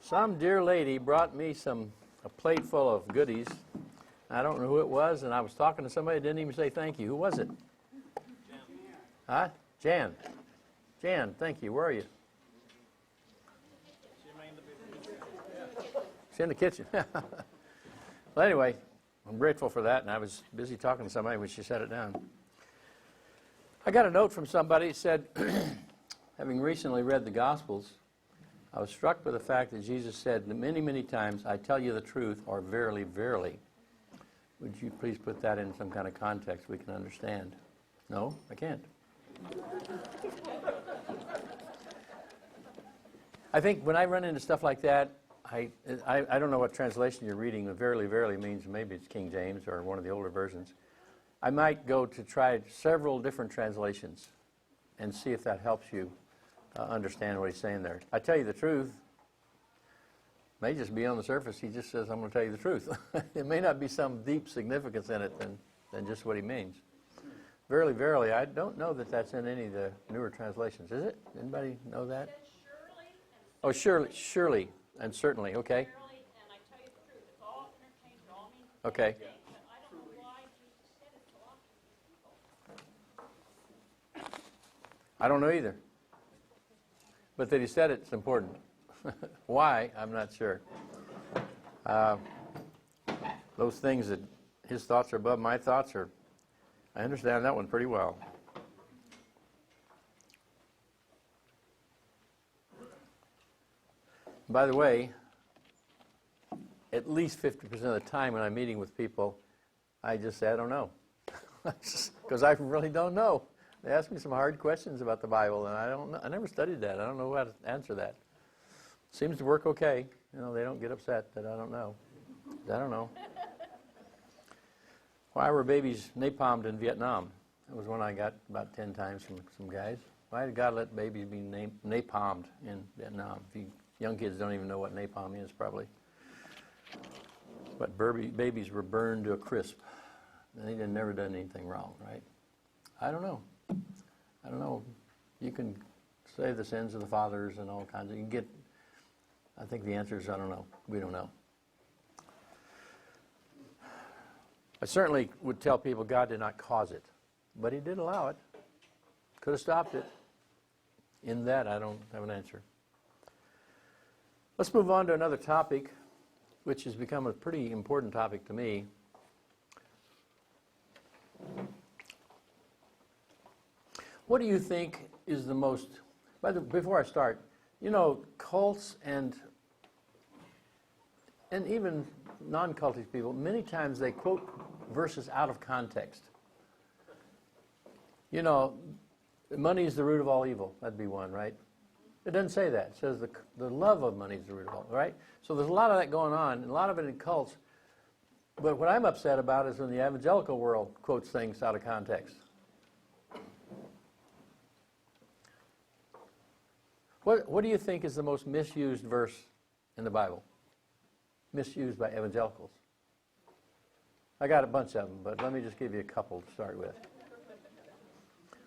Some dear lady brought me a plate full of goodies. I don't know who it was, and I was talking to somebody that didn't even say thank you. Who was it? Huh? Jan. Jan, thank you. Where are you? She's in the kitchen. Well, anyway, I'm grateful for that, and I was busy talking to somebody when she set it down. I got a note from somebody that said, having recently read the Gospels, I was struck by the fact that Jesus said many, many times, I tell you the truth, or verily, verily. Would you please put that in some kind of context we can understand? No, I can't. I think when I run into stuff like that, I don't know what translation you're reading. The verily, verily means maybe it's King James or one of the older versions. I might go to try several different translations and see if that helps you understand what he's saying there. I tell you the truth. May just be on the surface. He just says, I'm going to tell you the truth. It may not be some deep significance in it than just what he means. Verily, verily, I don't know that that's in any of the newer translations. Is it? Anybody know that? Oh, surely, surely, and certainly. Okay. Verily, and I tell you the truth, it's all interchange, it all means the Okay. same thing, but I don't know why Jesus said it so often to people. I don't know either. But that he said it's important. Why? I'm not sure. Those things that his thoughts are above my thoughts are, I understand that one pretty well. By the way, at least 50% of the time when I'm meeting with people, I just say, I don't know. Because I really don't know. They ask me some hard questions about the Bible, and I don't know. I never studied that. I don't know how to answer that. Seems to work okay. You know, they don't get upset that I don't know. I don't know. Why were babies napalmed in Vietnam? That was one I got about 10 times from some guys. Why did God let babies be napalmed in Vietnam? Young kids don't even know what napalm is, probably. But babies were burned to a crisp. And they never done anything wrong, right? I don't know. I don't know. You can say the sins of the fathers and all kinds of. You can get. I think the answer is I don't know. We don't know. I certainly would tell people God did not cause it, but He did allow it. Could have stopped it. In that, I don't have an answer. Let's move on to another topic, which has become a pretty important topic to me. What do you think is the most, before I start, you know, cults and even non-cultish people, many times they quote verses out of context. You know, money is the root of all evil. That'd be one, right? It doesn't say that. It says the love of money is the root of all, right? So there's a lot of that going on, and a lot of it in cults. But what I'm upset about is when the evangelical world quotes things out of context. What do you think is the most misused verse in the Bible? Misused by evangelicals. I got a bunch of them, but let me just give you a couple to start with.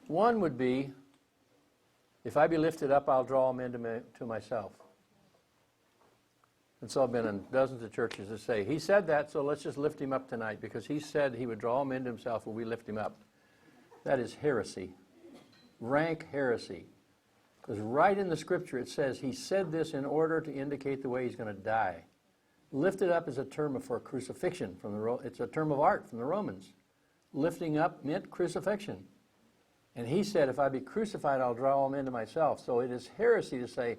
One would be, if I be lifted up, I'll draw men to myself. And so I've been in dozens of churches that say, he said that, so let's just lift him up tonight, because he said he would draw men to himself when we lift him up. That is heresy. Rank heresy. Because right in the scripture it says he said this in order to indicate the way he's going to die. Lifted up is a term for crucifixion. It's a term of art from the Romans. Lifting up meant crucifixion. And he said, if I be crucified, I'll draw all men to myself. So it is heresy to say,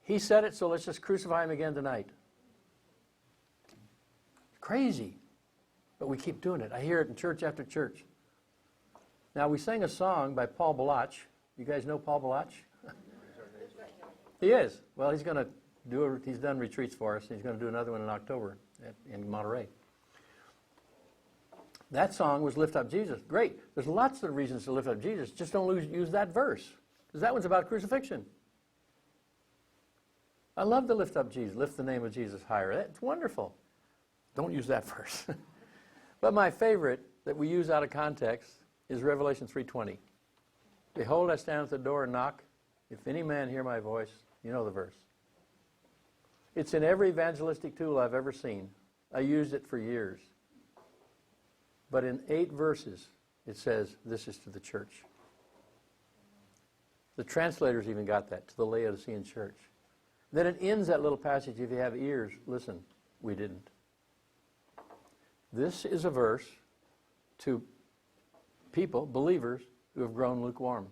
he said it, so let's just crucify him again tonight. Crazy. But we keep doing it. I hear it in church after church. Now, we sang a song by Paul Balach. You guys know Paul Balach? He is. Well, he's done retreats for us. He's going to do another one in October in Monterey. That song was Lift Up Jesus. Great. There's lots of reasons to lift up Jesus. Just don't use that verse. Because that one's about crucifixion. I love to lift up Jesus. Lift the name of Jesus higher. It's wonderful. Don't use that verse. But my favorite that we use out of context is Revelation 3:20. Behold, I stand at the door and knock. If any man hear my voice, you know the verse. It's in every evangelistic tool I've ever seen. I used it for years. But in 8 verses, it says, this is to the church. The translators even got that, to the Laodicean church. Then it ends that little passage, if you have ears, listen, we didn't. This is a verse to people, believers, who have grown lukewarm.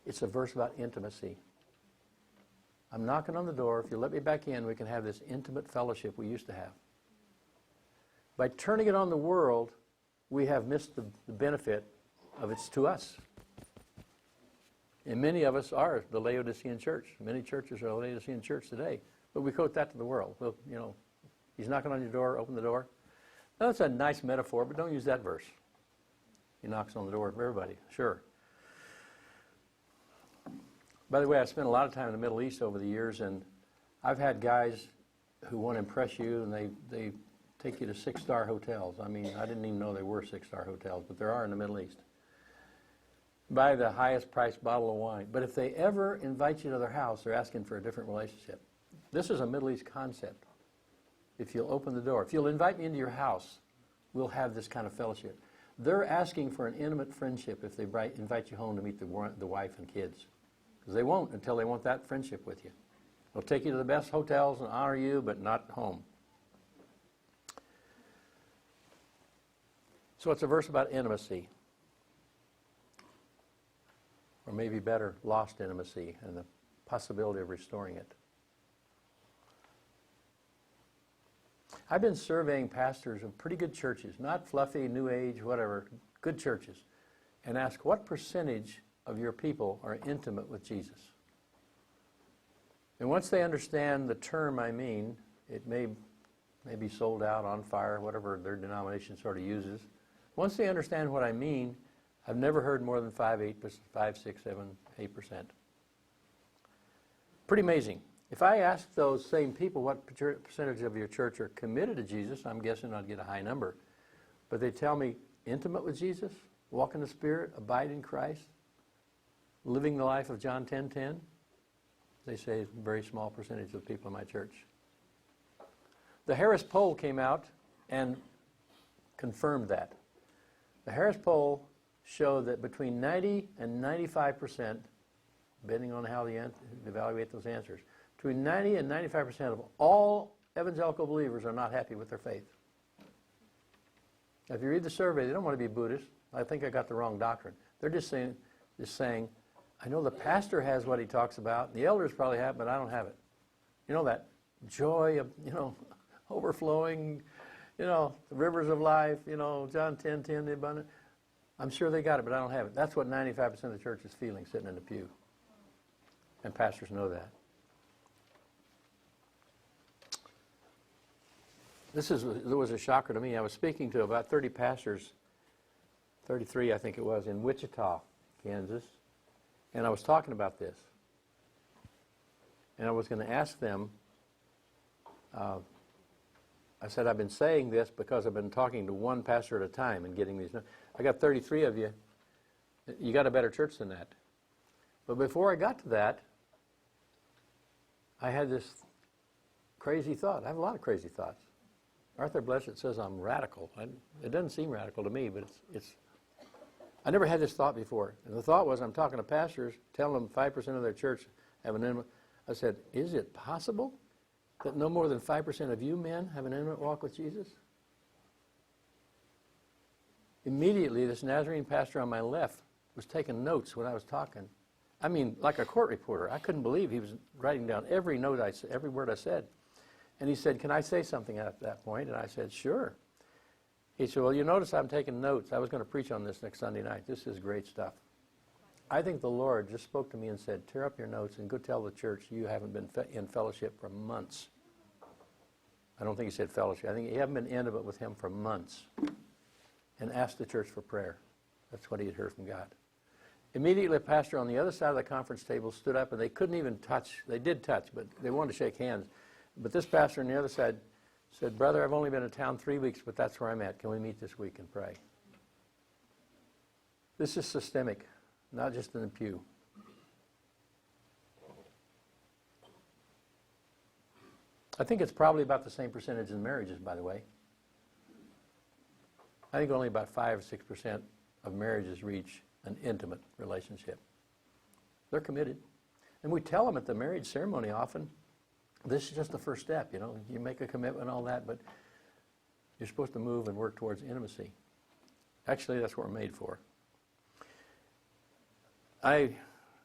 It's a verse about intimacy. I'm knocking on the door. If you let me back in, we can have this intimate fellowship we used to have. By turning it on the world, we have missed the benefit of it's to us. And many of us are the Laodicean church. Many churches are the Laodicean church today. But we quote that to the world. Well, he's knocking on your door, open the door. Now, that's a nice metaphor, but don't use that verse. He knocks on the door of everybody, sure. By the way, I spent a lot of time in the Middle East over the years, and I've had guys who want to impress you, and they take you to 6-star hotels. I mean, I didn't even know they were 6-star hotels, but there are in the Middle East. Buy the highest priced bottle of wine. But if they ever invite you to their house, they're asking for a different relationship. This is a Middle East concept. If you'll open the door, if you'll invite me into your house, we'll have this kind of fellowship. They're asking for an intimate friendship if they invite you home to meet the wife and kids. Because they won't until they want that friendship with you. They'll take you to the best hotels and honor you, but not home. So it's a verse about intimacy. Or maybe better, lost intimacy and the possibility of restoring it. I've been surveying pastors of pretty good churches, not fluffy, new age, whatever, good churches, and ask what percentage of your people are intimate with Jesus. And once they understand the term I mean, it may be sold out, on fire, whatever their denomination sort of uses. Once they understand what I mean, I've never heard more than 5, 6, 7, 8%. Pretty amazing. If I ask those same people what percentage of your church are committed to Jesus, I'm guessing I'd get a high number. But they tell me intimate with Jesus, walk in the Spirit, abide in Christ, living the life of John 10:10, they say a very small percentage of the people in my church. The Harris poll came out and confirmed that. The Harris poll showed that between 90 and 95%, depending on how they evaluate those answers, between 90 and 95% of all evangelical believers are not happy with their faith. Now, if you read the survey, they don't want to be Buddhist. I think I got the wrong doctrine. They're just saying, I know the pastor has what he talks about, the elders probably have, but I don't have it. You know, that joy of, overflowing, the rivers of life, John 10:10, the abundant. I'm sure they got it, but I don't have it. That's what 95% of the church is feeling sitting in the pew. And pastors know that. It was a shocker to me. I was speaking to about 30 pastors, 33 I think it was, in Wichita, Kansas, and I was talking about this. And I was going to ask them, I said, I've been saying this because I've been talking to one pastor at a time and getting these. I got 33 of you. You got a better church than that. But before I got to that, I had this crazy thought. I have a lot of crazy thoughts. Arthur Blessitt says I'm radical. It doesn't seem radical to me, but it's. I never had this thought before. And the thought was, I'm talking to pastors, telling them 5% of their church have an intimate. I said, is it possible that no more than 5% of you men have an intimate walk with Jesus? Immediately, this Nazarene pastor on my left was taking notes when I was talking. I mean, like a court reporter. I couldn't believe he was writing down every note I said, every word I said. And he said, can I say something at that point? And I said, sure. He said, well, you notice I'm taking notes. I was going to preach on this next Sunday night. This is great stuff. I think the Lord just spoke to me and said, tear up your notes and go tell the church you haven't been in fellowship for months. I don't think he said fellowship. I think you haven't been intimate with him for months. And ask the church for prayer. That's what he had heard from God. Immediately, a pastor on the other side of the conference table stood up, and they couldn't even touch. They did touch, but they wanted to shake hands. But this pastor on the other side said, brother, I've only been in town 3 weeks, but that's where I'm at. Can we meet this week and pray? This is systemic, not just in the pew. I think it's probably about the same percentage in marriages, by the way. I think only about 5 or 6% of marriages reach an intimate relationship. They're committed. And we tell them at the marriage ceremony often, this is just the first step, you know. You make a commitment and all that, but you're supposed to move and work towards intimacy. Actually, that's what we're made for. I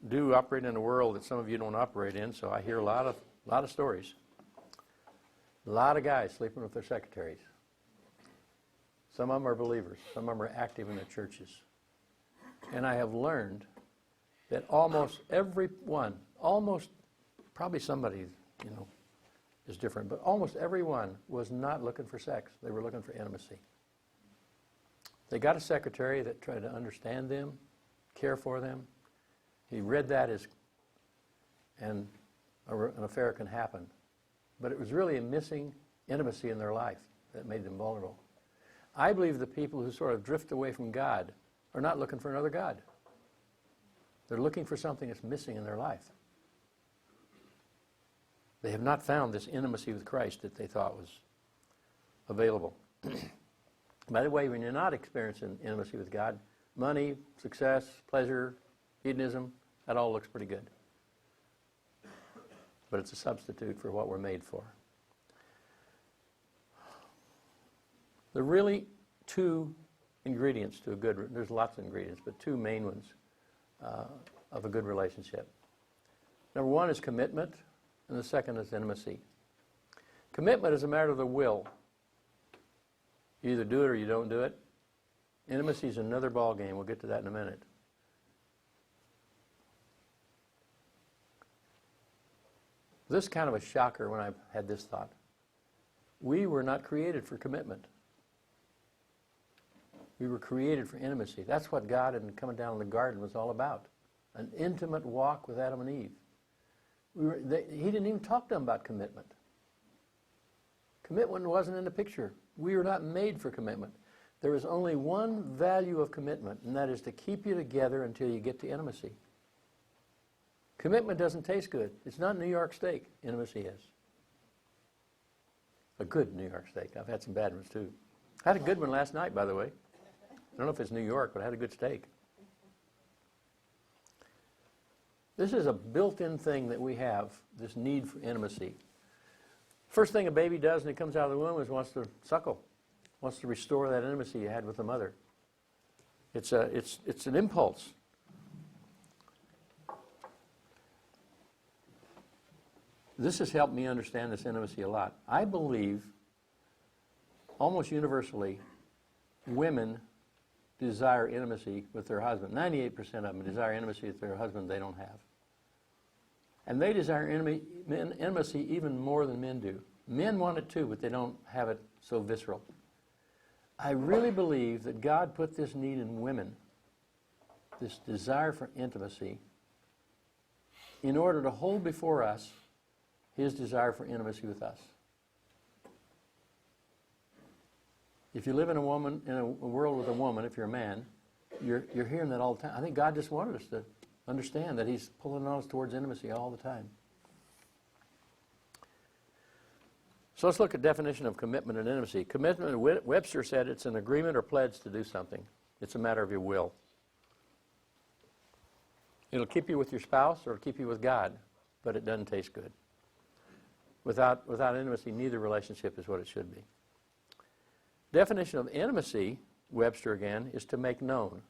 do operate in a world that some of you don't operate in, so I hear a lot of stories. A lot of guys sleeping with their secretaries. Some of them are believers. Some of them are active in the churches. And I have learned that almost everyone, probably somebody, you know, is different, but almost everyone was not looking for sex. They were looking for intimacy. They got a secretary that tried to understand them, care for them. He read that as, and an affair can happen. But it was really a missing intimacy in their life that made them vulnerable. I believe the people who sort of drift away from God are not looking for another God. They're looking for something that's missing in their life. They have not found this intimacy with Christ that they thought was available. By the way, when you're not experiencing intimacy with God, money, success, pleasure, hedonism, that all looks pretty good. But it's a substitute for what we're made for. There are really two ingredients to a good, there's lots of ingredients, but two main ones of a good relationship. Number one is commitment, and the second is intimacy. Commitment is a matter of the will. You either do it or you don't do it. Intimacy is another ball game. We'll get to that in a minute. This is kind of a shocker when I had this thought. We were not created for commitment. We were created for intimacy. That's what God and coming down in the garden was all about. An intimate walk with Adam and Eve. He didn't even talk to them about commitment. Commitment wasn't in the picture. We were not made for commitment. There is only one value of commitment, and that is to keep you together until you get to intimacy. Commitment doesn't taste good. It's not New York steak. Intimacy is. A good New York steak. I've had some bad ones too. I had a good one last night, by the way. I don't know if it's New York, but I had a good steak. This is a built-in thing that we have, this need for intimacy. First thing a baby does when it comes out of the womb is wants to suckle, wants to restore that intimacy you had with the mother. It's an impulse. This has helped me understand this intimacy a lot. I believe, almost universally, women desire intimacy with their husband. 98% of them desire intimacy with their husband they don't have. And they desire intimacy even more than men do. Men want it too, but they don't have it so visceral. I really believe that God put this need in women, this desire for intimacy, in order to hold before us His desire for intimacy with us. If you live in a world with a woman, if you're a man, you're hearing that all the time. I think God just wanted us to understand that He's pulling us towards intimacy all the time. So let's look at definition of commitment and intimacy. Commitment, Webster said, it's an agreement or pledge to do something. It's a matter of your will. It'll keep you with your spouse or it'll keep you with God, but it doesn't taste good. Without intimacy, neither relationship is what it should be. Definition of intimacy, Webster again, is to make known.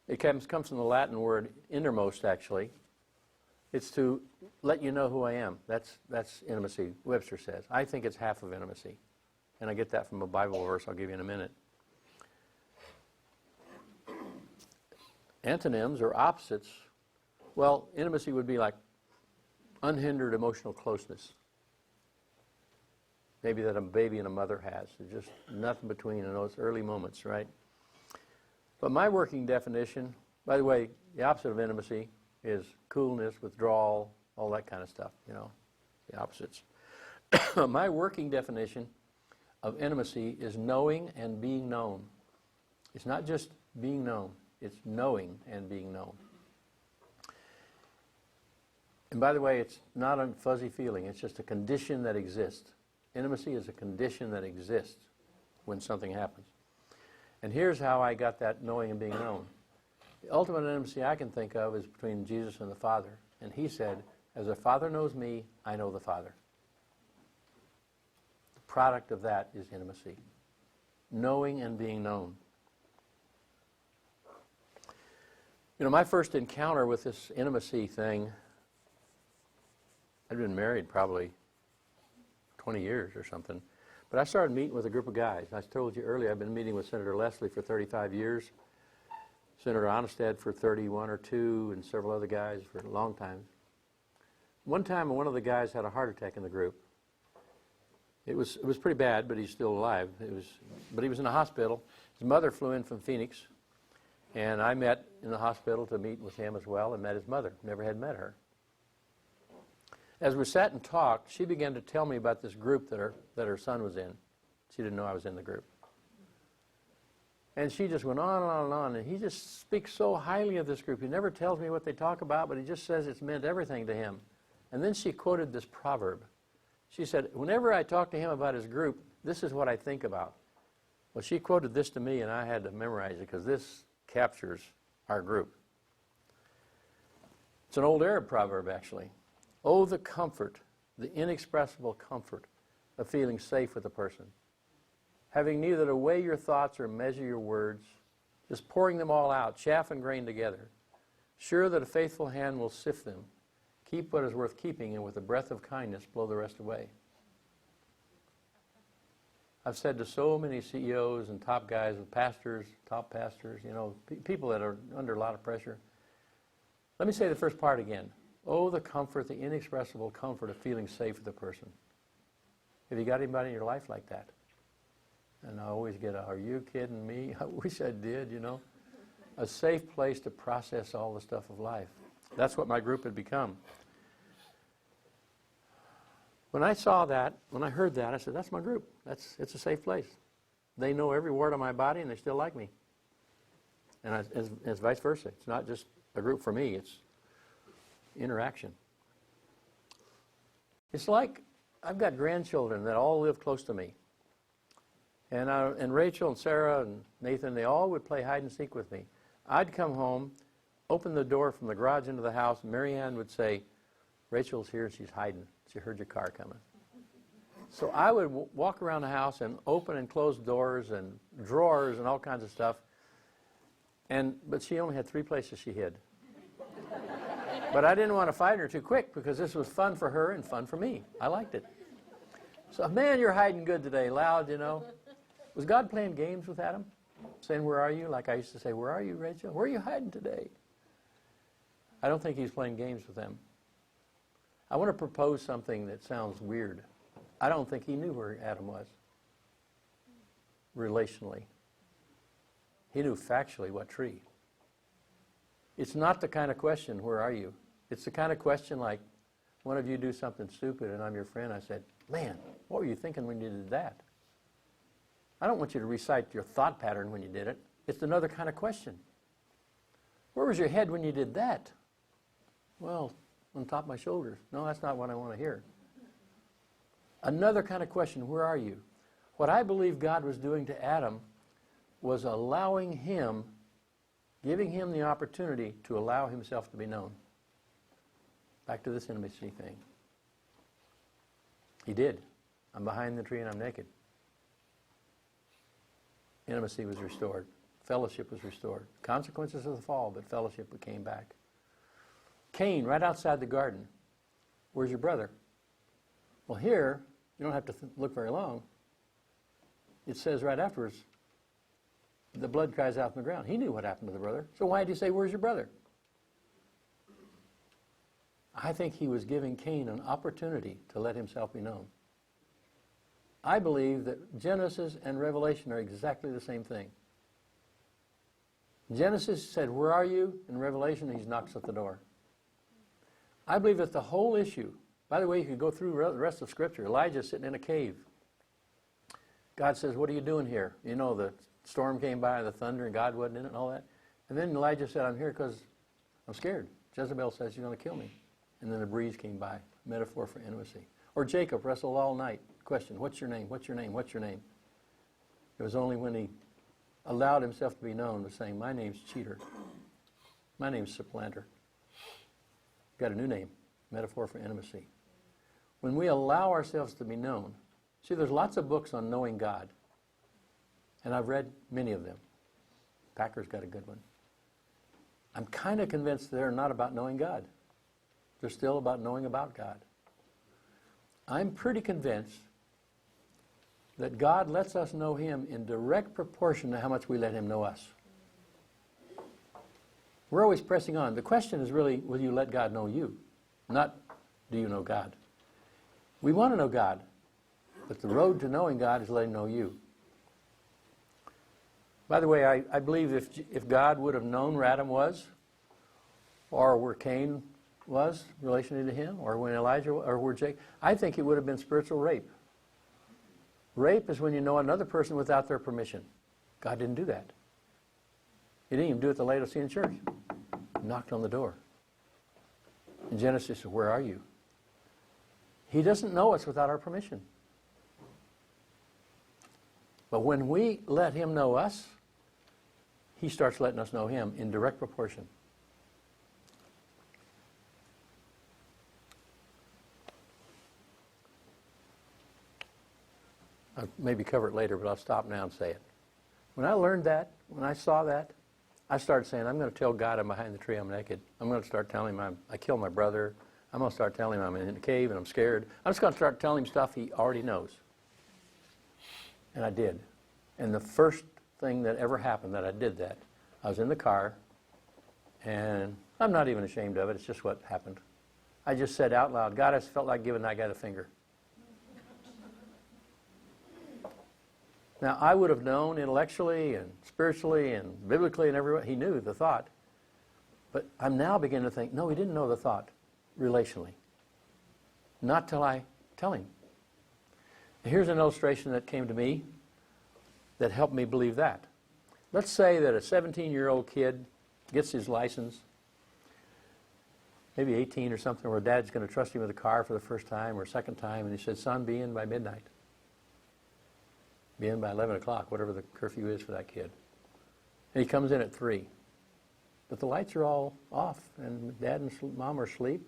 It comes from the Latin word innermost, actually. It's to let you know who I am. That's intimacy, Webster says. I think it's half of intimacy. And I get that from a Bible verse I'll give you in a minute. Antonyms or opposites, well, intimacy would be like unhindered emotional closeness. Maybe that a baby and a mother has. There's just nothing between in those early moments, right? But my working definition, by the way, the opposite of intimacy is coolness, withdrawal, all that kind of stuff, you know, the opposites. My working definition of intimacy is knowing and being known. It's not just being known, it's knowing and being known. And by the way, it's not a fuzzy feeling. It's just a condition that exists. Intimacy is a condition that exists when something happens. And here's how I got that knowing and being known. The ultimate intimacy I can think of is between Jesus and the Father. And he said, as the Father knows me, I know the Father. The product of that is intimacy. Knowing and being known. You know, my first encounter with this intimacy thing, I'd been married probably 20 years or something. But I started meeting with a group of guys. I told you earlier, I've been meeting with Senator Leslie for 35 years, Senator Onestad for 31 or 2, and several other guys for a long time. One time, one of the guys had a heart attack in the group. It was pretty bad, but he's still alive. But he was in the hospital. His mother flew in from Phoenix, and I met in the hospital to meet with him as well, and met his mother. Never had met her. As we sat and talked, she began to tell me about this group that her son was in. She didn't know I was in the group. And she just went on and on and on, and he just speaks so highly of this group. He never tells me what they talk about, but he just says it's meant everything to him. And then she quoted this proverb. She said, whenever I talk to him about his group, this is what I think about. Well, she quoted this to me, and I had to memorize it because this captures our group. It's an old Arab proverb, actually. Oh, the comfort, the inexpressible comfort of feeling safe with a person. Having neither to weigh your thoughts or measure your words, just pouring them all out, chaff and grain together, sure that a faithful hand will sift them. Keep what is worth keeping, and with a breath of kindness blow the rest away. I've said to so many CEOs and top guys and pastors, top pastors, you know, people that are under a lot of pressure. Let me say the first part again. Oh, the comfort, the inexpressible comfort of feeling safe with a person. Have you got anybody in your life like that? And I always get, are you kidding me? I wish I did, you know. A safe place to process all the stuff of life. That's what my group had become. When I saw that, when I heard that, I said, that's my group. It's a safe place. They know every word of my body, and they still like me. And it's vice versa. It's not just a group for me. It's interaction. It's like I've got grandchildren that all live close to me. And Rachel and Sarah and Nathan, they all would play hide and seek with me. I'd come home, open the door from the garage into the house, and Mary Ann would say, Rachel's here, she's hiding. She heard your car coming. So I would walk around the house and open and close doors and drawers and all kinds of stuff. But she only had 3 places she hid. But I didn't want to fight her too quick because this was fun for her and fun for me. I liked it. So, man, you're hiding good today, loud, you know. Was God playing games with Adam? Saying, where are you? Like I used to say, where are you, Rachel? Where are you hiding today? I don't think he's playing games with them. I want to propose something that sounds weird. I don't think he knew where Adam was, relationally. He knew factually what tree. It's not the kind of question, where are you? It's the kind of question like, one of you do something stupid and I'm your friend. I said, man, what were you thinking when you did that? I don't want you to recite your thought pattern when you did it. It's another kind of question. Where was your head when you did that? Well, on top of my shoulders. No, that's not what I want to hear. Another kind of question, where are you? What I believe God was doing to Adam was allowing him, giving him the opportunity to allow himself to be known. Back to this intimacy thing. He did. I'm behind the tree and I'm naked. Intimacy was restored. Fellowship was restored. Consequences of the fall, but fellowship came back. Cain, right outside the garden. Where's your brother? Well, here, you don't have to look very long. It says right afterwards, the blood cries out from the ground. He knew what happened to the brother. So why did he say, where's your brother? I think he was giving Cain an opportunity to let himself be known. I believe that Genesis and Revelation are exactly the same thing. Genesis said, where are you? In Revelation, he knocks at the door. I believe that the whole issue, by the way, you could go through the rest of Scripture. Elijah's sitting in a cave. God says, what are you doing here? You know, the storm came by, the thunder, and God wasn't in it and all that. And then Elijah said, I'm here because I'm scared. Jezebel says she's going to kill me. and then a breeze came by. Metaphor for intimacy. Or Jacob wrestled all night. Question, what's your name? What's your name? What's your name? It was only when he allowed himself to be known was saying, my name's Cheater. My name's Supplanter. Got a new name. Metaphor for intimacy. When we allow ourselves to be known, see, there's lots of books on knowing God. And I've read many of them. Packer's got a good one. I'm kind of convinced they're not about knowing God. They're still about knowing about God. I'm pretty convinced that God lets us know Him in direct proportion to how much we let Him know us. We're always pressing on. The question is really, will you let God know you? Not, do you know God? We want to know God, but the road to knowing God is letting Him know you. By the way, I believe if God would have known where Adam was, or where Cain was, relationally to him, or when Elijah, or where Jacob, I think it would have been spiritual rape. Rape is when you know another person without their permission. God didn't do that. He didn't even do it at the Laodicean church. He knocked on the door. In Genesis, where are you? He doesn't know us without our permission. But when we let Him know us, He starts letting us know Him in direct proportion. I'll maybe cover it later, but I'll stop now and say it. When I learned that, when I saw that, I started saying, I'm going to tell God I'm behind the tree, I'm naked. I'm going to start telling Him I killed my brother. I'm going to start telling Him I'm in the cave and I'm scared. I'm just going to start telling Him stuff He already knows. And I did. And the first thing that ever happened that I did that, I was in the car, and I'm not even ashamed of it. It's just what happened. I just said out loud, God, I just felt like giving that guy the finger. Now, I would have known intellectually and spiritually and biblically and everywhere. He knew the thought. But I'm now beginning to think, no, he didn't know the thought relationally. Not till I tell him. Here's an illustration that came to me that helped me believe that. Let's say that a 17-year-old kid gets his license, maybe 18 or something, where Dad's going to trust him with a car for the first time or second time, and he said, son, be in by midnight. Be in by 11 o'clock, whatever the curfew is for that kid. And he comes in at 3. But the lights are all off, and Dad and Mom are asleep.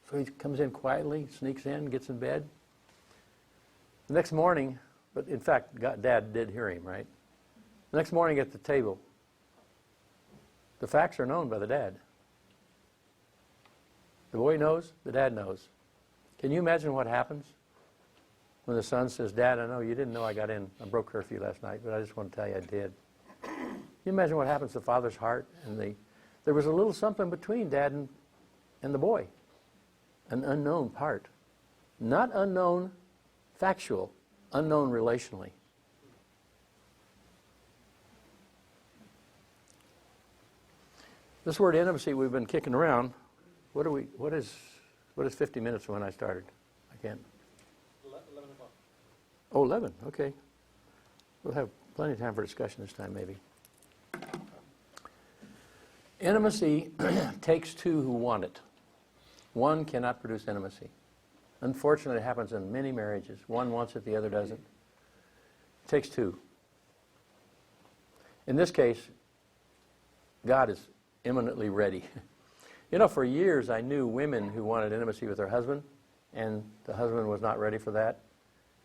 So he comes in quietly, sneaks in, gets in bed. The next morning, but in fact, Dad did hear him, right? The next morning at the table, the facts are known by the dad. The boy knows, the dad knows. Can you imagine what happens when the son says, Dad, I know you didn't know I got in. I broke curfew last night, but I just want to tell you I did. Can you imagine what happens to the father's heart? And there was a little something between Dad and the boy, an unknown part. Not unknown factual, unknown relationally. This word intimacy we've been kicking around. What is 50 minutes when I started? I can't. 11 o'clock. Oh, 11, okay. We'll have plenty of time for discussion this time, maybe. Intimacy takes two who want it. One cannot produce intimacy. Unfortunately, it happens in many marriages. One wants it, the other doesn't. It takes two. In this case, God is eminently ready. You know, for years I knew women who wanted intimacy with their husband, and the husband was not ready for that.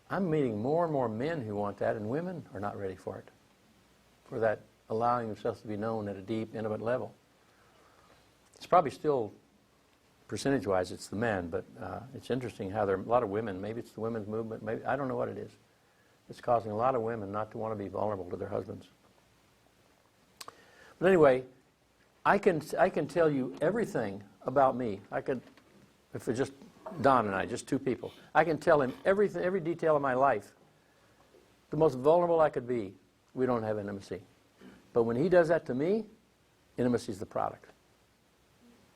I'm meeting more and more men who want that, and women are not ready for it, for that allowing themselves to be known at a deep, intimate level. It's probably still, percentage-wise, it's the men, but it's interesting how there are a lot of women, maybe it's the women's movement, maybe I don't know what it is. It's causing a lot of women not to want to be vulnerable to their husbands. But anyway, I can tell you everything about me. I could, if it's just Don and I, just two people, I can tell him everything, every detail of my life. The most vulnerable I could be, we don't have intimacy. But when he does that to me, intimacy is the product.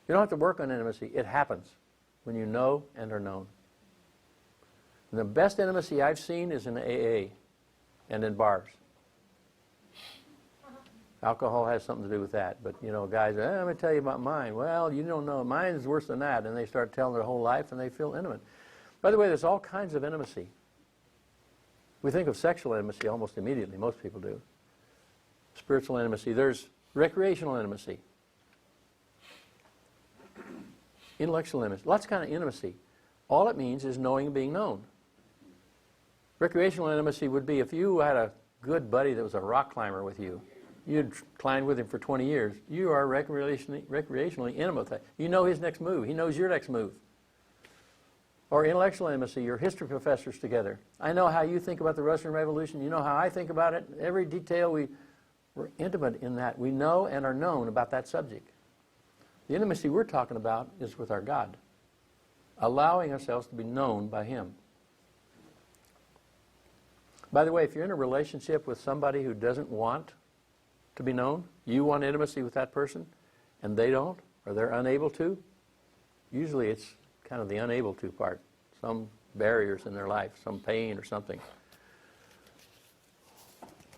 You don't have to work on intimacy. It happens when you know and are known. And the best intimacy I've seen is in AA and in bars. Alcohol has something to do with that. But, guys, I'm going to tell you about mine. Well, you don't know. Mine's worse than that. And they start telling their whole life, and they feel intimate. By the way, there's all kinds of intimacy. We think of sexual intimacy almost immediately. Most people do. Spiritual intimacy. There's recreational intimacy. Intellectual intimacy. Lots of kind of intimacy. All it means is knowing and being known. Recreational intimacy would be if you had a good buddy that was a rock climber with you. You'd climbed with him for 20 years. You are recreationally intimate with that. You know his next move. He knows your next move. Or intellectual intimacy, you're history professors together. I know how you think about the Russian Revolution. You know how I think about it. Every detail, we're intimate in that. We know and are known about that subject. The intimacy we're talking about is with our God, allowing ourselves to be known by Him. By the way, if you're in a relationship with somebody who doesn't want to be known, you want intimacy with that person, and they don't, or they're unable to, usually it's kind of the unable to part. Some barriers in their life, some pain or something.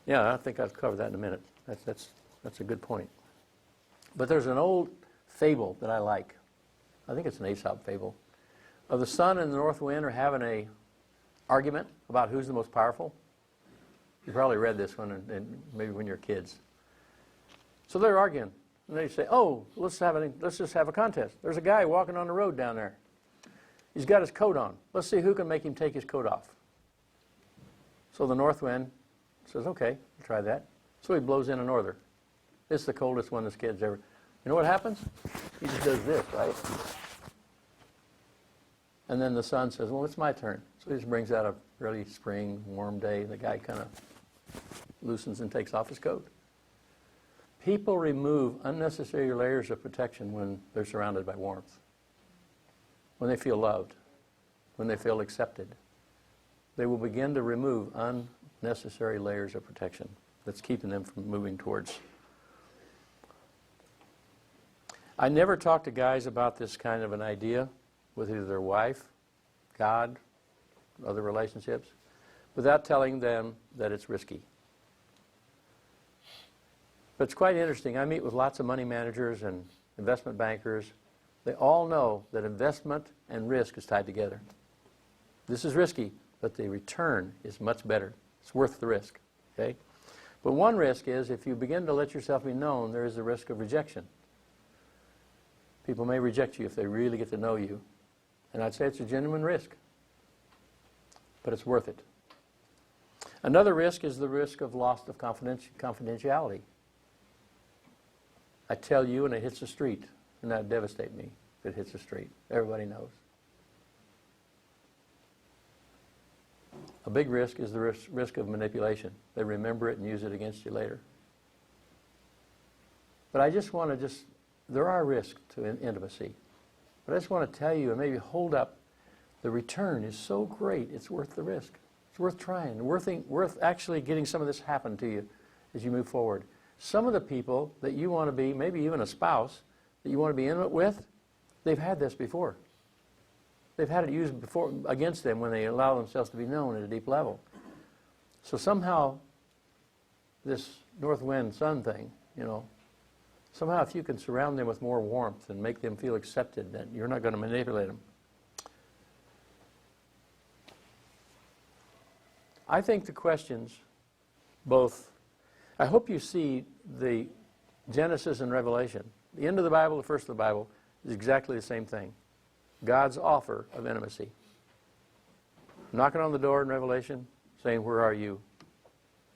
Yeah, I think I'll cover that in a minute. That's a good point. But there's an old fable that I like. I think it's an Aesop fable. Of the sun and the north wind are having a argument about who's the most powerful. You probably read this one, and maybe when you're kids. So they're arguing, and they say, "Oh, let's just have a contest. There's a guy walking on the road down there. He's got his coat on. Let's see who can make him take his coat off." So the north wind says, "Okay, we'll try that." So he blows in a norther. It's the coldest one this kid's ever. You know what happens? He just does this, right? And then the sun says, "Well, it's my turn." So he just brings out a really spring, warm day. The guy kind of loosens and takes off his coat. People remove unnecessary layers of protection when they're surrounded by warmth. When they feel loved, when they feel accepted, they will begin to remove unnecessary layers of protection that's keeping them from moving towards. I never talk to guys about this kind of an idea with either their wife, God, other relationships, without telling them that it's risky. But it's quite interesting. I meet with lots of money managers and investment bankers. They all know that investment and risk is tied together. This is risky, but the return is much better. It's worth the risk. Okay? But one risk is if you begin to let yourself be known, there is the risk of rejection. People may reject you if they really get to know you. And I'd say it's a genuine risk. But it's worth it. Another risk is the risk of loss of confidentiality. I tell you and it hits the street, and that would devastate me if it hits the street. Everybody knows. A big risk is the risk of manipulation. They remember it and use it against you later. But I just want to there are risks to intimacy. But I just want to tell you and maybe hold up, the return is so great, it's worth the risk. It's worth trying, worth actually getting some of this happen to you as you move forward. Some of the people that you want to be, maybe even a spouse, that you want to be intimate with, they've had this before. They've had it used before against them when they allow themselves to be known at a deep level. So somehow, this north wind sun thing, somehow if you can surround them with more warmth and make them feel accepted, that you're not going to manipulate them. I think the questions, I hope you see the Genesis and Revelation. The end of the Bible, the first of the Bible, is exactly the same thing. God's offer of intimacy. Knocking on the door in Revelation, saying, "Where are you?"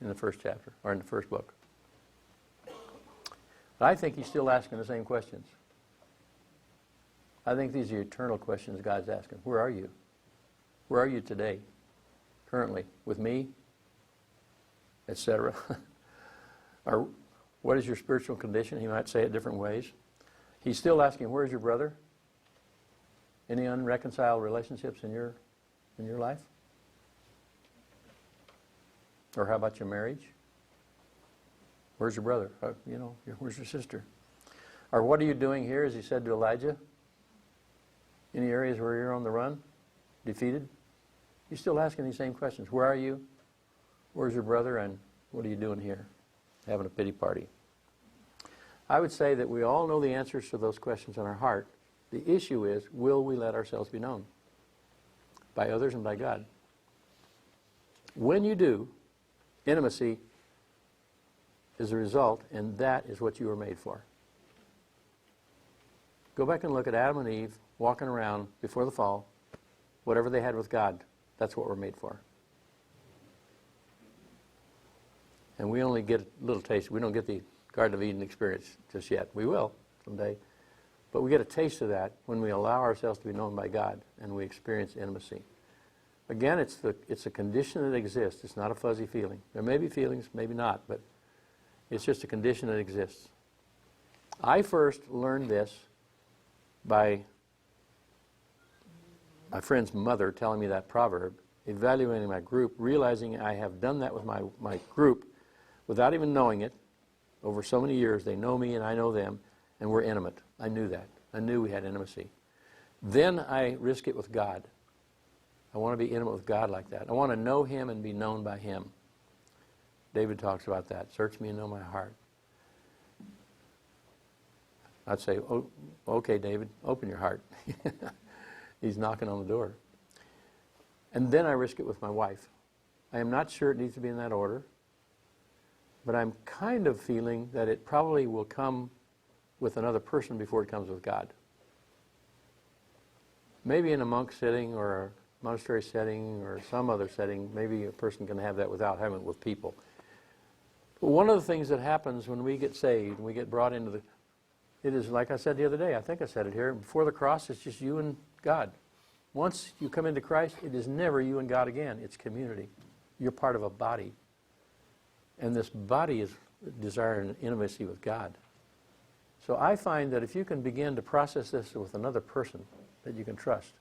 in the first chapter, or in the first book. But I think he's still asking the same questions. I think these are eternal questions God's asking. Where are you? Where are you today? Currently? With me? Etc. Or what is your spiritual condition? He might say it different ways. He's still asking, where's your brother? Any unreconciled relationships in your life? Or how about your marriage? Where's your brother? Where's your sister? Or what are you doing here, as he said to Elijah? Any areas where you're on the run? Defeated? He's still asking these same questions. Where are you? Where's your brother? And what are you doing here? Having a pity party. I would say that we all know the answers to those questions in our heart. The issue is, will we let ourselves be known by others and by God? When you do, intimacy is a result, and that is what you were made for. Go back and look at Adam and Eve walking around before the fall. Whatever they had with God, that's what we're made for. And we only get a little taste. We don't get the Garden of Eden experience just yet. We will someday. But we get a taste of that when we allow ourselves to be known by God and we experience intimacy. Again, it's a condition that exists. It's not a fuzzy feeling. There may be feelings, maybe not, but it's just a condition that exists. I first learned this by my friend's mother telling me that proverb, evaluating my group, realizing I have done that with my group without even knowing it. Over so many years, they know me and I know them, and we're intimate. I knew that. I knew we had intimacy. Then I risk it with God. I want to be intimate with God like that. I want to know Him and be known by Him. David talks about that. Search me and know my heart. I'd say, oh, okay, David, open your heart. He's knocking on the door. And then I risk it with my wife. I am not sure it needs to be in that order, but I'm kind of feeling that it probably will come with another person before it comes with God. Maybe in a monk setting or a monastery setting or some other setting, maybe a person can have that without having it with people. But one of the things that happens when we get saved and we get brought into the... It is like I said the other day, I think I said it here, before the cross it's just you and God. Once you come into Christ, it is never you and God again. It's community. You're part of a body. And this body is desiring intimacy with God. So I find that if you can begin to process this with another person that you can trust,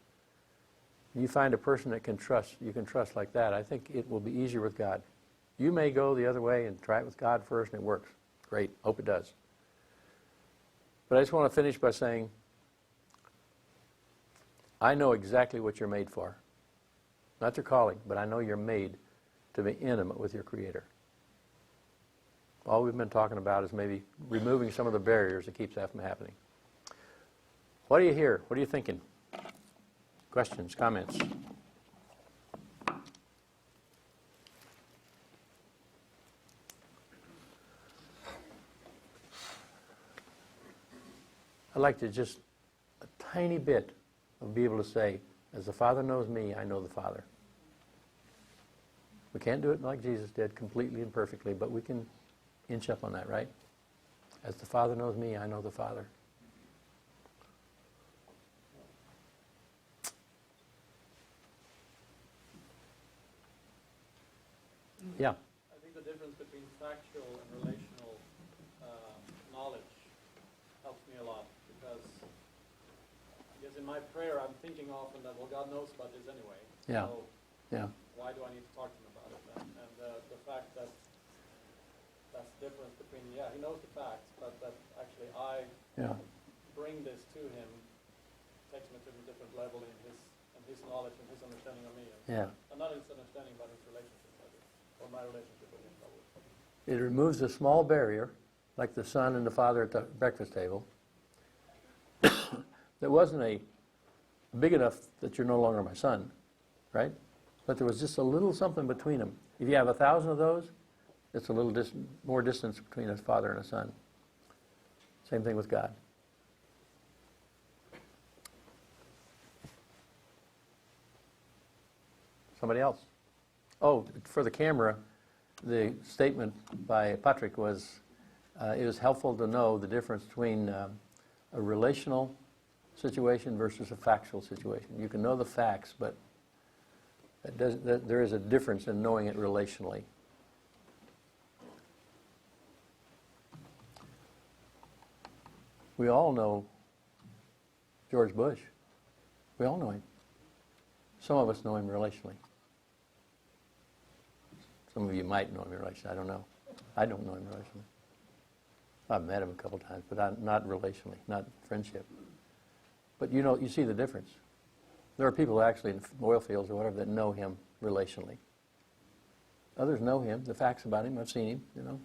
you find a person that you can trust like that, I think it will be easier with God. You may go the other way and try it with God first and it works. Great. Hope it does. But I just want to finish by saying, I know exactly what you're made for. Not your calling, but I know you're made to be intimate with your Creator. All we've been talking about is maybe removing some of the barriers that keeps that from happening. What do you hear? What are you thinking? Questions, comments? I'd like to just a tiny bit of be able to say, as the Father knows me, I know the Father. We can't do it like Jesus did, completely and perfectly, but we can inch up on that, right? As the Father knows me, I know the Father. Yeah. I think the difference between factual and relational knowledge helps me a lot, because I guess in my prayer I'm thinking often that, well, God knows about this anyway. Yeah. So Yeah. why do I need to talk to him about it? And the fact that that's the difference between, yeah, he knows the facts, but that actually I bring this to him takes me to a different level in his knowledge and his understanding of me. Yeah. And not his understanding, but his relationship with him, or my relationship with him. It removes a small barrier, like the son and the father at the breakfast table. There wasn't a big enough that you're no longer my son, right? But there was just a little something between them. If you have 1,000 of those, it's a little more distance between a father and a son. Same thing with God. Somebody else? Oh, for the camera, the statement by Patrick was, it was helpful to know the difference between a relational situation versus a factual situation. You can know the facts, but there is a difference in knowing it relationally. We all know George Bush. We all know him. Some of us know him relationally. Some of you might know him relationally. I don't know. I don't know him relationally. I've met him a couple times, but not relationally, not friendship. But you see the difference. There are people actually in oil fields or whatever that know him relationally. Others know him, the facts about him, I've seen him,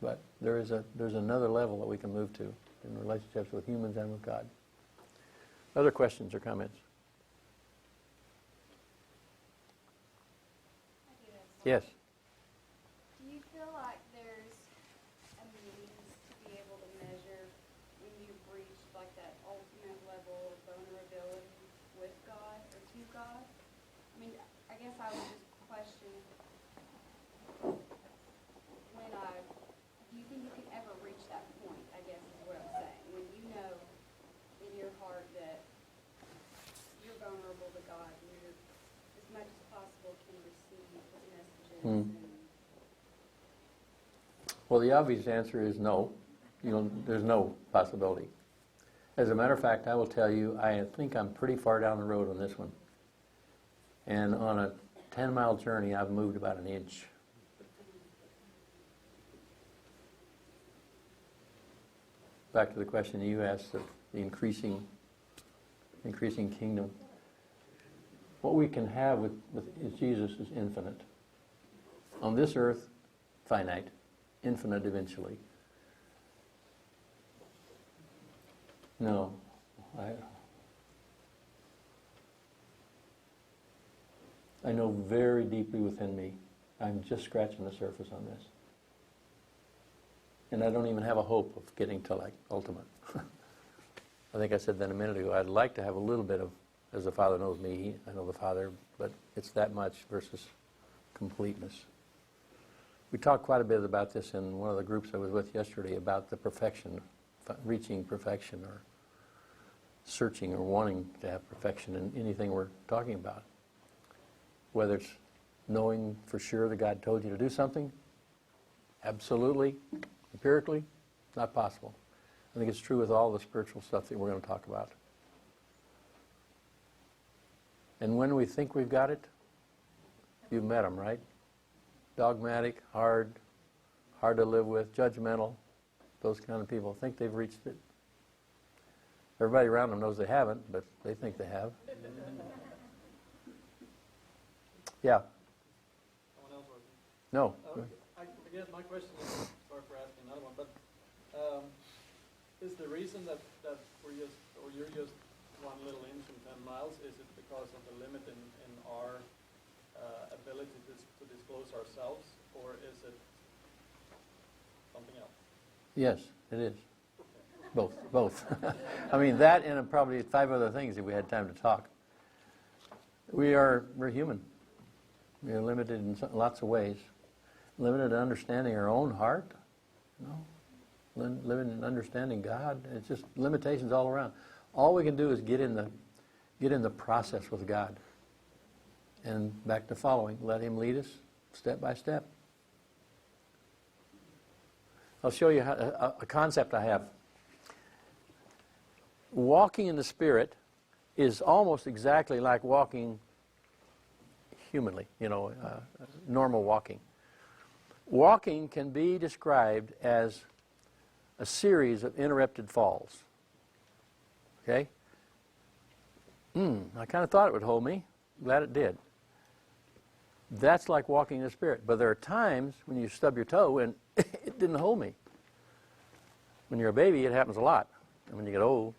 But there's another level that we can move to in relationships with humans and with God. Other questions or comments? Yes. Do you feel like there's a means to be able to measure when you've reached like that ultimate level of vulnerability with God or to God? I mean, I guess I would just question do you think you can ever reach that point, I guess is what I'm saying, when you know in your heart that you're vulnerable to God and you're as much as possible can receive His messages. Well, the obvious answer is no. There's no possibility. As a matter of fact, I will tell you, I think I'm pretty far down the road on this one. And on a 10-mile journey, I've moved about an inch. Back to the question you asked of the increasing kingdom. What we can have with Jesus is infinite. On this earth, finite. Infinite eventually. No. I know very deeply within me, I'm just scratching the surface on this. And I don't even have a hope of getting to like ultimate. I think I said that a minute ago. I'd like to have a little bit of, as the Father knows me, I know the Father, but it's that much versus completeness. We talked quite a bit about this in one of the groups I was with yesterday about the perfection, reaching perfection or searching or wanting to have perfection in anything we're talking about. Whether it's knowing for sure that God told you to do something, absolutely, empirically, not possible. I think it's true with all the spiritual stuff that we're going to talk about. And when we think we've got it, you've met them, right? Dogmatic, hard to live with, judgmental, those kind of people think they've reached it. Everybody around them knows they haven't, but they think they have. Yeah. Someone else working? No. I guess my question is, sorry for asking another one, but is the reason that you're just 1 little inch in 10 miles, is it because of the limit in our ability to disclose ourselves, or is it something else? Yes, it is. Both. I mean, that and probably 5 other things if we had time to talk. We're human. We are limited in lots of ways. Limited in understanding our own heart, limited in understanding God. It's just limitations all around. All we can do is get in the process with God. And back to following. Let Him lead us step by step. I'll show you a concept I have. Walking in the Spirit is almost exactly like walking humanly, normal walking. Walking can be described as a series of interrupted falls. Okay? I kind of thought it would hold me. Glad it did. That's like walking in the Spirit. But there are times when you stub your toe and it didn't hold me. When you're a baby, it happens a lot. And when you get old,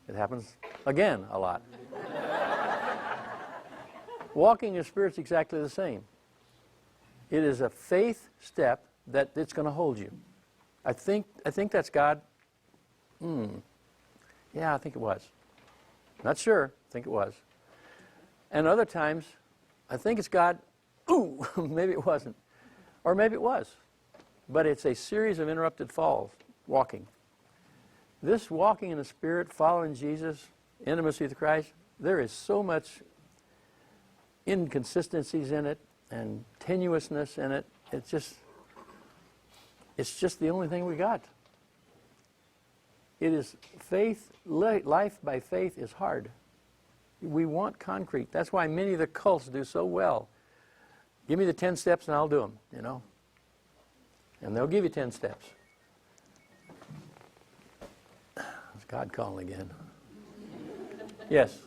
it happens again a lot. Walking in the Spirit's exactly the same. It is a faith step that it's going to hold you. I think that's God. Yeah, I think it was. Not sure. I think it was. And other times, I think it's God. Ooh, maybe it wasn't. Or maybe it was. But it's a series of interrupted falls, walking. This walking in the Spirit, following Jesus, intimacy with Christ, there is so much inconsistencies in it and tenuousness in it. It's just the only thing we got. It is faith, life by faith is hard. We want concrete. That's why many of the cults do so well. Give me the 10 steps and I'll do them, And they'll give you 10 steps. It's God calling again. Yes?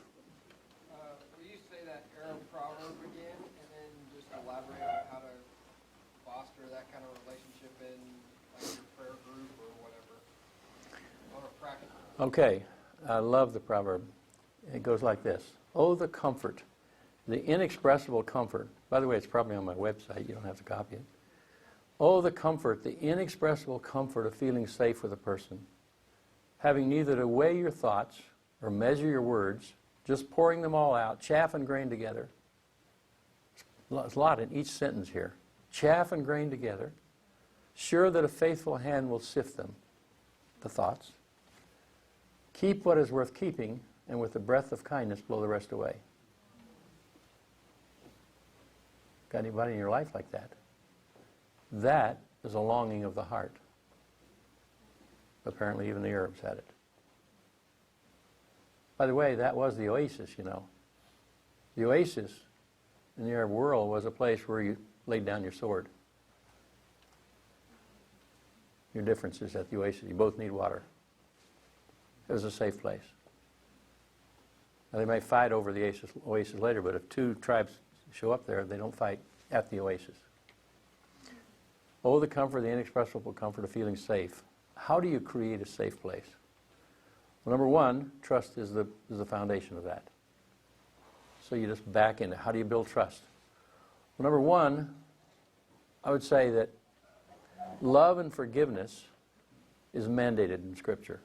Will you say that Arab proverb again, and then just elaborate on how to foster that kind of relationship in prayer group or whatever, on a practical. Okay, I love the proverb. It goes like this. Oh, the comfort, the inexpressible comfort. By the way, it's probably on my website. You don't have to copy it. Oh, the comfort, the inexpressible comfort of feeling safe with a person. Having neither to weigh your thoughts or measure your words, just pouring them all out, chaff and grain together. There's a lot in each sentence here. Chaff and grain together, sure that a faithful hand will sift them, the thoughts. Keep what is worth keeping, and with the breath of kindness blow the rest away. Got anybody in your life like that? That is a longing of the heart. Apparently even the Arabs had it. By the way, that was the oasis, you know. The oasis in the Arab world was a place where you laid down your sword. Your difference is at the oasis. You both need water. It was a safe place. Now, they may fight over the oasis later, but if two tribes show up there, they don't fight at the oasis. Oh, the comfort, the inexpressible comfort of feeling safe. How do you create a safe place? Well, number one, trust is the foundation of that. So you just back in it. How do you build trust? Well, number one, I would say that love and forgiveness is mandated in Scripture.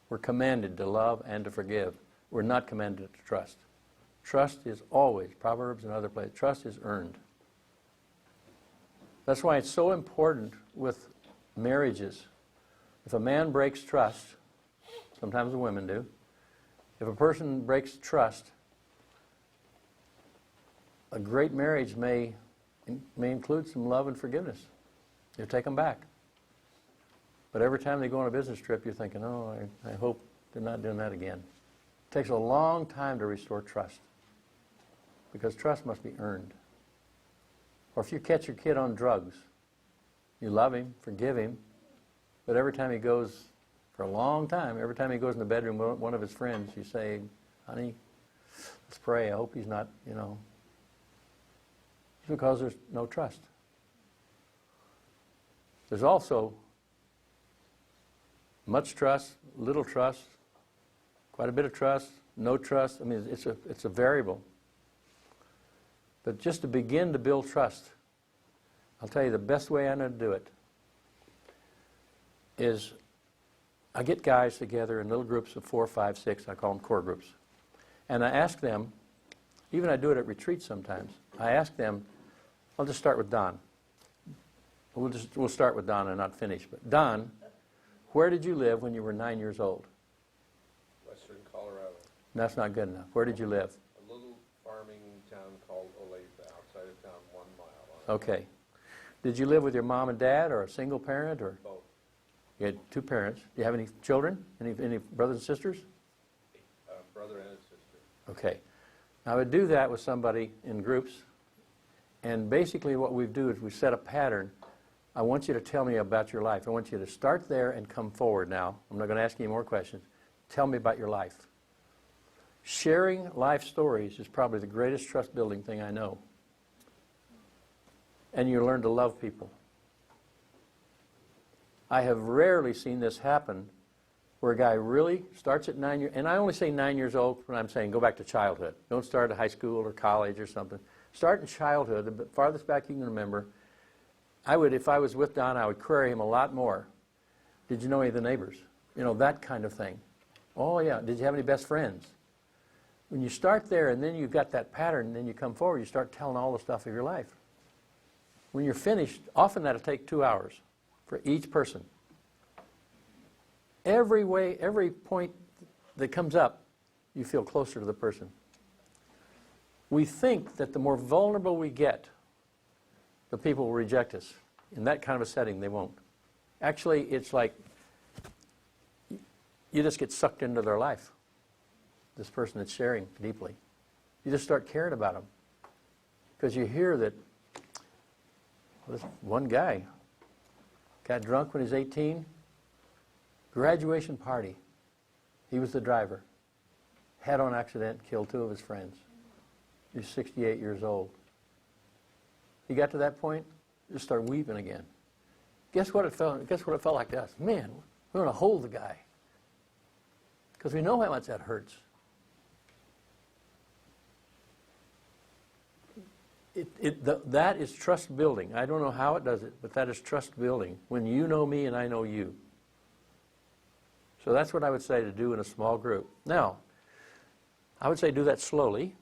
We're commanded to love and to forgive. We're not commanded to trust. Trust is always, Proverbs and other places, trust is earned. That's why it's so important with marriages. If a man breaks trust, sometimes the women do, if a person breaks trust, a great marriage may include some love and forgiveness. You take them back. But every time they go on a business trip, you're thinking, oh, I hope they're not doing that again. It takes a long time to restore trust, because trust must be earned. Or if you catch your kid on drugs, you love him, forgive him, but every time he goes, for a long time, every time he goes in the bedroom with one of his friends, you say, honey, let's pray, I hope he's not, you know. It's because there's no trust. There's also much trust, little trust, quite a bit of trust, no trust. I mean, it's a variable. But just to begin to build trust, I'll tell you the best way I know to do it is I get guys together in little groups of 4, 5, 6, I call them core groups. And I ask them, even I do it at retreats sometimes, I ask them, I'll just start with Don. We'll start with Don and not finish. But Don, where did you live when you were 9 years old? Western Colorado. That's not good enough. Where did you live? A little farming town called Olathe, outside of town, 1 mile. Okay. Did you live with your mom and dad, or a single parent, or? Both. You had 2 parents. Do you have any children? Any brothers and sisters? Brother and a sister. Okay. Now, I would do that with somebody in groups, and basically what we do is we set a pattern. I want you to tell me about your life. I want you to start there and come forward now. I'm not going to ask you any more questions. Tell me about your life. Sharing life stories is probably the greatest trust-building thing I know. And you learn to love people. I have rarely seen this happen where a guy really starts at 9 years, and I only say 9 years old when I'm saying go back to childhood. Don't start at high school or college or something. Start in childhood, the farthest back you can remember. I would, if I was with Don, I would query him a lot more. Did you know any of the neighbors? You know, that kind of thing. Oh, yeah. Did you have any best friends? When you start there and then you've got that pattern, and then you come forward, you start telling all the stuff of your life. When you're finished, often that'll take 2 hours for each person. Every point that comes up, you feel closer to the person. We think that the more vulnerable we get, the people will reject us. In that kind of a setting, they won't. Actually, it's like you just get sucked into their life. This person that's sharing deeply. You just start caring about them. Because you hear that, well, this one guy got drunk when he was 18, graduation party. He was the driver. Head-on accident, killed 2 of his friends. He was 68 years old. He got to that point, just started weeping again. guess what it felt like to us? Man, we're going to hold the guy. Because we know how much that hurts. That is trust building. I don't know how it does it, but that is trust building. When you know me and I know you. So that's what I would say to do in a small group. Now, I would say do that slowly.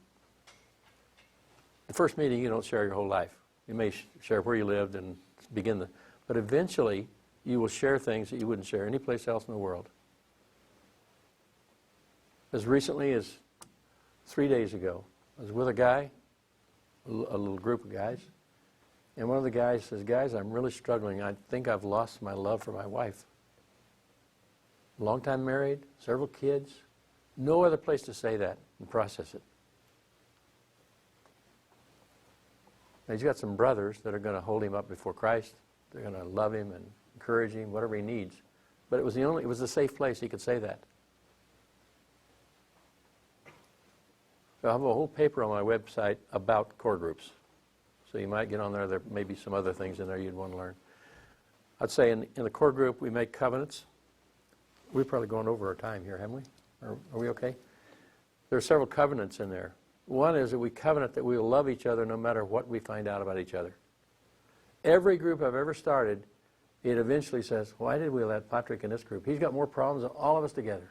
The first meeting, you don't share your whole life. You may share where you lived and begin but eventually you will share things that you wouldn't share anyplace else in the world. As recently as 3 days ago, I was with a guy, a little group of guys, and one of the guys says, guys, I'm really struggling. I think I've lost my love for my wife. Long time married, several kids, no other place to say that and process it. Now, he's got some brothers that are going to hold him up before Christ. They're going to love him and encourage him, whatever he needs. But it was the safe place he could say that. So I have a whole paper on my website about core groups. So you might get on there. There may be some other things in there you'd want to learn. I'd say in the core group we make covenants. We're probably going over our time here, haven't we? Are we okay? There are several covenants in there. One is that we covenant that we will love each other no matter what we find out about each other. Every group I've ever started, it eventually says, why did we let Patrick in this group? He's got more problems than all of us together.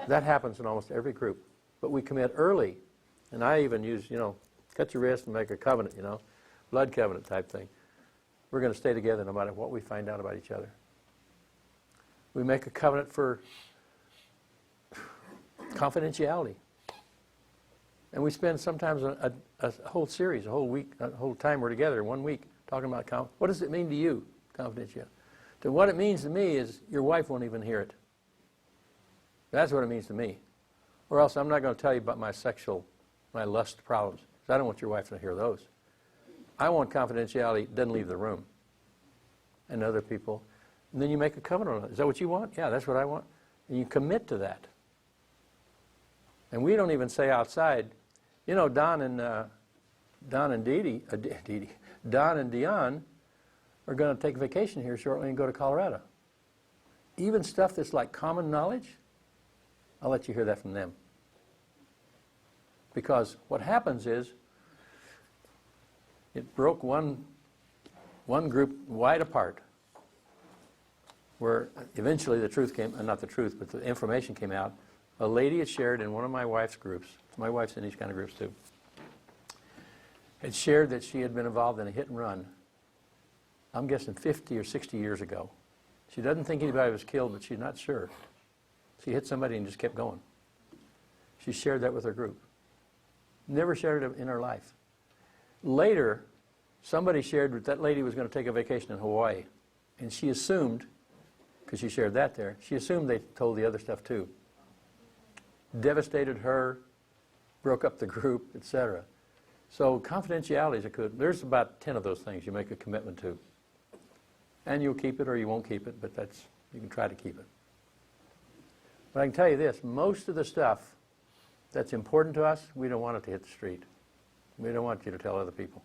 That happens in almost every group. But we commit early. And I even use, cut your wrist and make a covenant, blood covenant type thing. We're going to stay together no matter what we find out about each other. We make a covenant for confidentiality. And we spend sometimes a whole series, a whole week, a whole time we're together, 1 week, talking about what does it mean to you, confidentiality? To what it means to me is your wife won't even hear it. That's what it means to me. Or else I'm not going to tell you about my lust problems. Because I don't want your wife to hear those. I want confidentiality, doesn't leave the room. And other people. And then you make a covenant on it. Is that what you want? Yeah, that's what I want. And you commit to that. And we don't even say outside, Don and Dion are going to take vacation here shortly and go to Colorado. Even stuff that's like common knowledge, I'll let you hear that from them. Because what happens is, it broke one group wide apart, where eventually the truth came, not the truth, but the information came out. A lady had shared in one of my wife's groups, my wife's in these kind of groups too, had shared that she had been involved in a hit and run, I'm guessing 50 or 60 years ago. She doesn't think anybody was killed, but she's not sure. She hit somebody and just kept going. She shared that with her group. Never shared it in her life. Later, somebody shared that that lady was going to take a vacation in Hawaii. And she assumed, because she shared that there, she assumed they told the other stuff too. Devastated her, broke up the group, etc. So confidentiality is there's about 10 of those things you make a commitment to. And you'll keep it or you won't keep it, but you can try to keep it. But I can tell you this, most of the stuff that's important to us, we don't want it to hit the street. We don't want you to tell other people.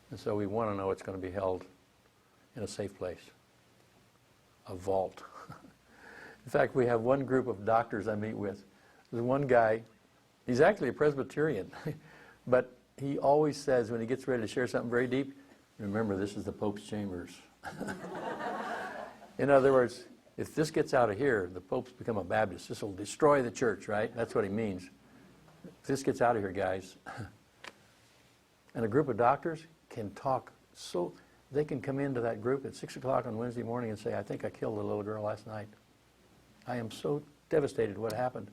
And so we want to know it's going to be held in a safe place. A vault. In fact, we have one group of doctors I meet with. There's one guy, he's actually a Presbyterian, but he always says when he gets ready to share something very deep, remember this is the Pope's chambers. In other words, if this gets out of here, the Pope's become a Baptist. This will destroy the church, right? That's what he means. If this gets out of here, guys. And a group of doctors can talk they can come into that group at 6 o'clock on Wednesday morning and say, I think I killed a little girl last night. I am so devastated what happened.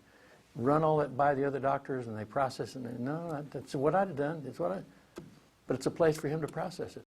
Run all that by the other doctors and they process it. And no, that's what I'd have done. But it's a place for him to process it.